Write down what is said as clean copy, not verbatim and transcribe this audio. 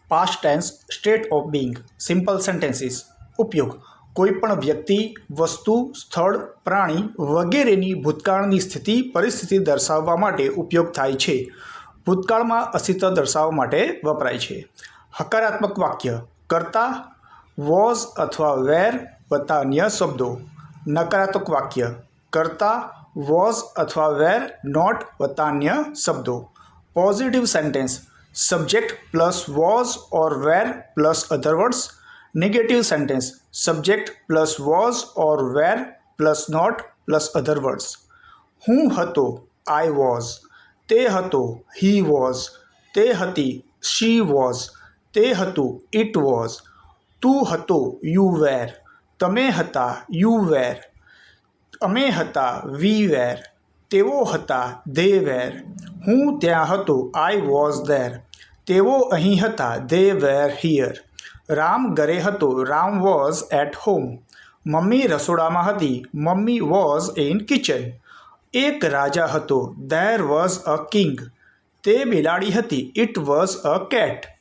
Past tense state of being simple sentences. ઉપયોગ કોઈપણ વ્યક્તિ, વસ્તુ, સ્થળ, પ્રાણી વગેરેની ભૂતકાળની સ્થિતિ પરિસ્થિતિ દર્શાવવા માટે ઉપયોગ થાય છે. ભૂતકાળમાં અસ્તિત્વ દર્શાવવા માટે વપરાય છે. હકારાત્મક વાક્ય કર્તા વોઝ અથવા વેર વત્તા અન્ય શબ્દો. નકારાત્મક વાક્ય કર્તા વોઝ અથવા વેર નોટ વત્તા અન્ય શબ્દો. Positive sentence subject plus was or were plus other words. Negative sentence subject plus was or were plus not plus other words. હું હતો આઈ વોઝ. તે હતો હી વોઝ. તે હતી શી વોઝ. તે હતું ઇટ વોઝ. તું હતો યુ વેર. તમે હતા યુ વેર. અમે હતા વી વેર. તેઓ હતા ધે વેર. હું ત્યાં હતો આઈ વોઝ ધેર. તેઓ અહીં હતા ધે વેર હિયર. રામ ઘરે હતો રામ વોઝ એટ હોમ. મમ્મી રસોડામાં હતી મમ્મી વોઝ ઇન કિચન. એક રાજા હતો ધેર વોઝ અ કિંગ. તે બિલાડી હતી ઇટ વોઝ અ કેટ.